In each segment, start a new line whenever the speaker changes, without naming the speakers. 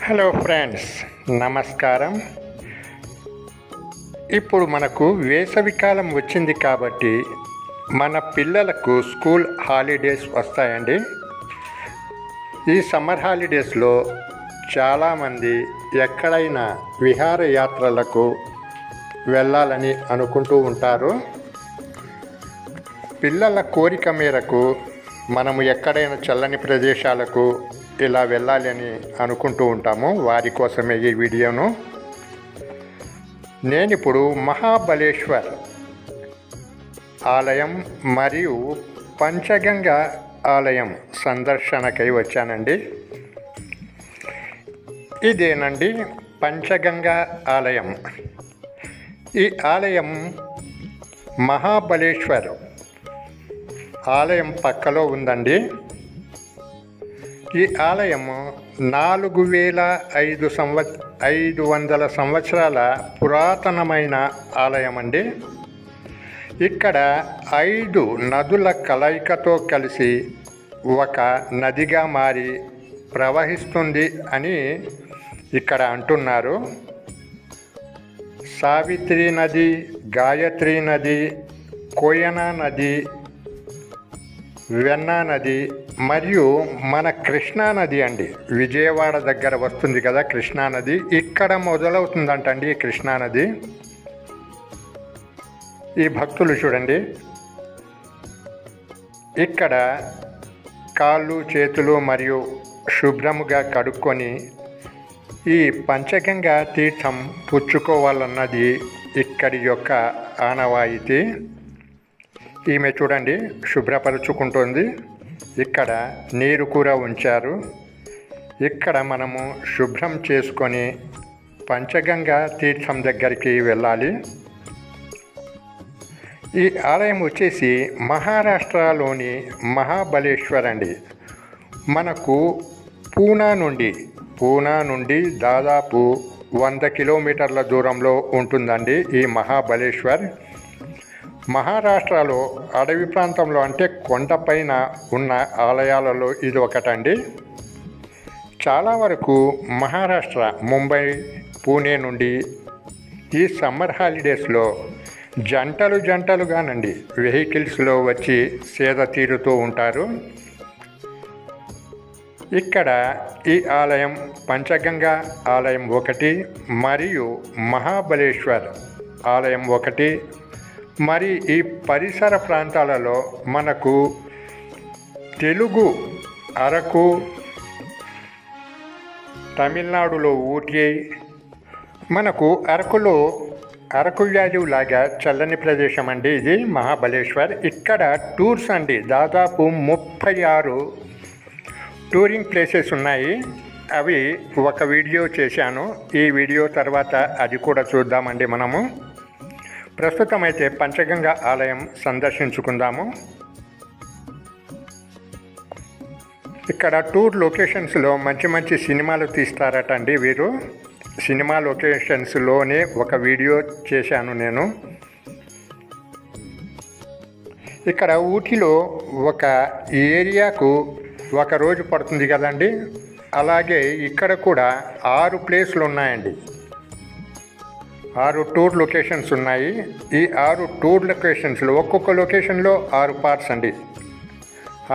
Hello friends, నమస్కారం. ఇప్పుడు మనకు వేసవికాలం వచ్చింది కాబట్టి మన పిల్లలకు స్కూల్ హాలిడేస్ వస్తాయండి. ఈ సమ్మర్ హాలిడేస్లో చాలామంది ఎక్కడైనా విహారయాత్రలకు వెళ్ళాలని అనుకుంటూ ఉంటారు. పిల్లల కోరిక మేరకు మనము ఎక్కడైనా చల్లని ప్రదేశాలకు ఇలా వెళ్ళాలి అని అనుకుంటూ ఉంటాము. వారి కోసమే ఈ వీడియోను. నేను ఇప్పుడు మహాబలేశ్వర్ ఆలయం మరియు పంచగంగ ఆలయం సందర్శనకై వచ్చానండి. ఇదేనండి పంచగంగ ఆలయం. ఈ ఆలయం మహాబలేశ్వర్ ఆలయం పక్కలో ఉందండి. ఈ ఆలయం 4500 సంవత్సరాల పురాతనమైన ఆలయం అండి. ఇక్కడ 5 నదుల కలయికతో కలిసి ఒక నదిగా మారి ప్రవహిస్తుంది అని ఇక్కడ అంటున్నారు. సావిత్రి నది, గాయత్రి నది, కోయనా నది, వెన్నా నది మరియు మన కృష్ణానది అండి. విజయవాడ దగ్గర వస్తుంది కదా కృష్ణానది, ఇక్కడ మొదలవుతుందంటండి ఈ కృష్ణానది. ఈ భక్తులు చూడండి, ఇక్కడ కాళ్ళు చేతులు మరియు శుభ్రముగా కడుక్కొని ఈ పంచగంగ తీర్థం పుచ్చుకోవాలన్నది ఇక్కడి యొక్క ఆనవాయితీ. ఈమె చూడండి శుభ్రపరుచుకుంటుంది. ఇక్కడ నీరు కూడా ఉంచారు. ఇక్కడ మనము శుభ్రం చేసుకొని పంచగంగ తీర్థం దగ్గరికి వెళ్ళాలి. ఈ ఆలయం వచ్చేసి మహారాష్ట్రలోని మహాబలేశ్వర్ అండి. మనకు పూనా నుండి దాదాపు 100 కిలోమీటర్ల దూరంలో ఉంటుందండి ఈ మహాబలేశ్వర్. మహారాష్ట్రలో అడవి ప్రాంతంలో అంటే కొండపైన ఉన్న ఆలయాలలో ఇది ఒకటండి. చాలా వరకు మహారాష్ట్ర ముంబై, పూణే నుండి ఈ సమ్మర్ హాలిడేస్లో జంటలుగానండి వెహికల్స్లో వచ్చి సేద తీరుతూ ఉంటారు. ఇక్కడ ఈ ఆలయం పంచగంగ ఆలయం ఒకటి మరియు మహాబలేశ్వర్ ఆలయం ఒకటి. మరి ఈ పరిసర ప్రాంతాలలో మనకు తెలుగు అరకు, తమిళనాడులో ఊటీ, మనకు అరకులో అరకు వ్యాలీ లాగా చల్లని ప్రదేశం అండి ఇది మహాబలేశ్వర్. ఇక్కడ టూర్స్ అండి దాదాపు 36 టూరింగ్ ప్లేసెస్ ఉన్నాయి. అవి ఒక వీడియో చేశాను. ఈ వీడియో తర్వాత అది కూడా చూద్దామండి మనము. ప్రస్తుతం అయితే పంచగంగ ఆలయం సందర్శించుకుందాము. ఇక్కడ టూర్ లొకేషన్స్లో మంచి సినిమాలు తీస్తారట అండి వీరు. సినిమా లొకేషన్స్లోనే ఒక వీడియో చేశాను నేను. ఇక్కడ ఊటీలో ఒక ఏరియాకు ఒక రోజు పడుతుంది కదండి, అలాగే ఇక్కడ కూడా 6 ప్లేస్లు ఉన్నాయండి. 6 టూర్ లొకేషన్స్ ఉన్నాయి. ఈ 6 టూర్ లొకేషన్స్లో ఒక్కొక్క లొకేషన్లో 6 పార్ట్స్ అండి.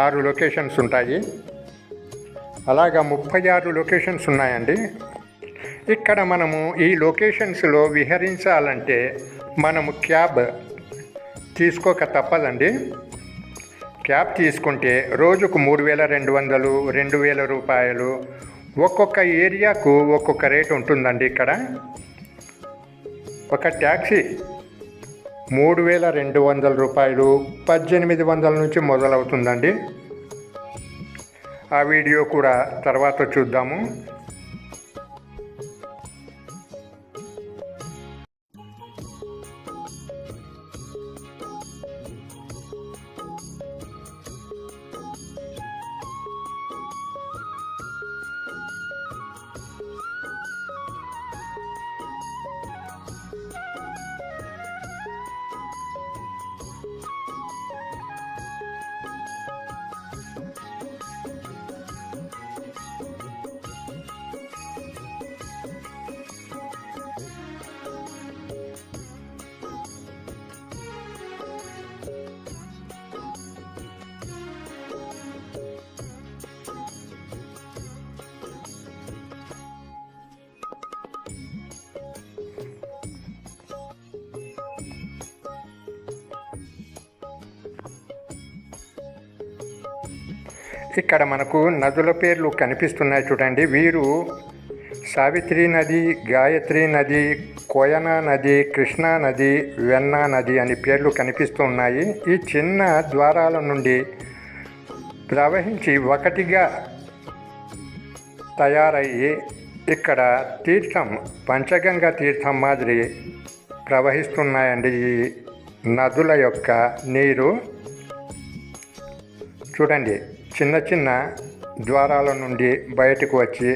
6 లొకేషన్స్ ఉంటాయి. అలాగా 36 లొకేషన్స్ ఉన్నాయండి. ఇక్కడ మనము ఈ లొకేషన్స్లో విహరించాలంటే మనము క్యాబ్ తీసుకోక తప్పదండి. క్యాబ్ తీసుకుంటే రోజుకు 3200, 2000 రూపాయలు. ఒక్కొక్క ఏరియాకు ఒక్కొక్క రేటు ఉంటుందండి. ఇక్కడ ఒక ట్యాక్సీ 3200 రూపాయలు, 1800 నుంచి మొదలవుతుందండి. ఆ వీడియో కూడా తర్వాత చూద్దాము. ఇక్కడ మనకు నదుల పేర్లు కనిపిస్తున్నాయి చూడండి. వీరు సావిత్రి నది, గాయత్రి నది, కోయనా నది, కృష్ణా నది, వెన్నా నది అని పేర్లు కనిపిస్తున్నాయి. ఈ చిన్న ద్వారాల నుండి ప్రవహించి ఒకటిగా తయారయ్యి ఇక్కడ తీర్థం, పంచగంగా తీర్థం మాదిరి ప్రవహిస్తున్నాయండి ఈ నదుల యొక్క నీరు. చూడండి, చిన్న చిన్న ద్వారాల నుండి బయటకు వచ్చి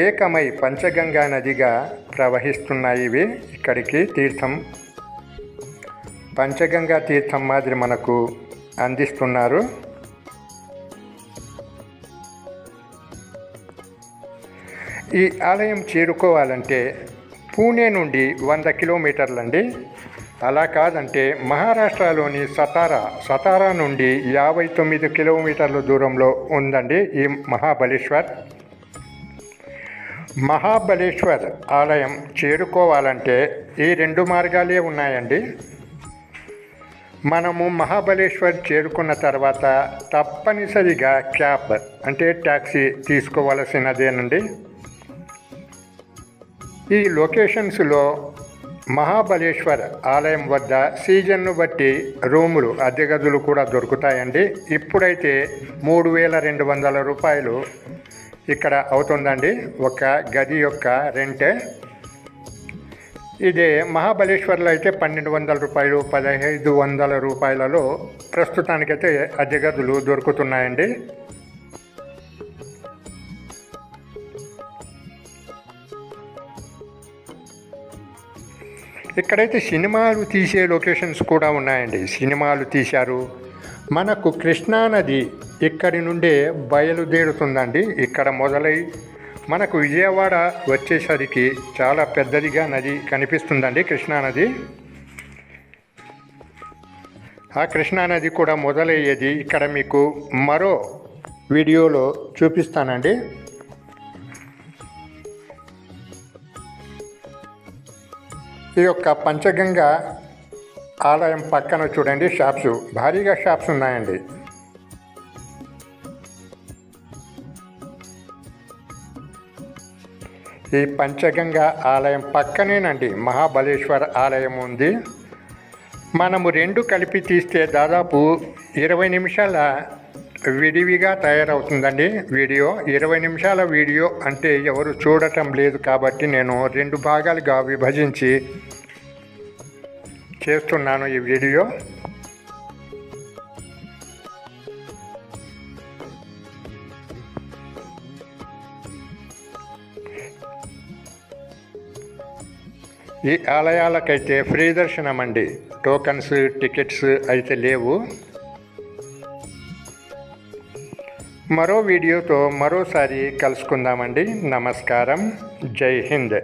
ఏకమై పంచగంగా నదిగా ప్రవహిస్తున్నాయి. ఇవి ఇక్కడికి తీర్థం, పంచగంగా తీర్థం మాదిరి మనకు అందిస్తున్నారు. ఈ ఆలయం చేరుకోవాలంటే పూణే నుండి 100 కిలోమీటర్లండి. అలా కాదంటే మహారాష్ట్రలోని సతారా నుండి 59 కిలోమీటర్ల దూరంలో ఉందండి ఈ మహాబలేశ్వర్ ఆలయం చేరుకోవాలంటే ఈ 2 మార్గాలే ఉన్నాయండి. మనము మహాబలేశ్వర్ చేరుకున్న తర్వాత తప్పనిసరిగా క్యాబ్ అంటే ట్యాక్సీ తీసుకోవలసినదేనండి. ఈ లొకేషన్స్లో మహాబలేశ్వర్ ఆలయం వద్ద సీజన్ను బట్టి రూములు, అద్దె గదులు కూడా దొరుకుతాయండి. ఇప్పుడైతే 3200 రూపాయలు ఇక్కడ అవుతుందండి ఒక గది యొక్క రెంటే. ఇదే మహాబలేశ్వర్లో అయితే 1200 రూపాయలు, 1500 రూపాయలలో ప్రస్తుతానికైతే అద్దె గదులు దొరుకుతున్నాయండి. ఇక్కడైతే సినిమాలు తీసే లొకేషన్స్ కూడా ఉన్నాయండి. సినిమాలు తీశారు. మనకు కృష్ణానది ఇక్కడి నుండే బయలుదేరుతుందండి. ఇక్కడ మొదలై మనకు విజయవాడ వచ్చేసరికి చాలా పెద్దదిగా నది కనిపిస్తుందండి కృష్ణానది. ఆ కృష్ణానది కూడా మొదలయ్యేది ఇక్కడ మీకు మరో వీడియోలో చూపిస్తానండి. ఈ యొక్క పంచగంగా ఆలయం పక్కన చూడండి షాప్స్, భారీగా షాప్స్ ఉన్నాయండి. ఈ పంచగంగా ఆలయం పక్కనేనండి మహాబలేశ్వర్ ఆలయం ఉంది. మనము 2 కలిపి తీస్తే దాదాపు 20 నిమిషాల విడివిగా తయారవుతుందండి వీడియో. 20 నిమిషాల వీడియో అంటే ఎవరు చూడటం లేదు కాబట్టి నేను 2 భాగాలుగా విభజించి చేస్తున్నాను ఈ వీడియో. ఈ ఆలయాలకైతే ఫ్రీ దర్శనం అండి. టోకన్స్, టికెట్స్ అయితే లేవు. మరో వీడియోతో మరోసారి కలుసుకుందామండి. నమస్కారం. జై హింద్.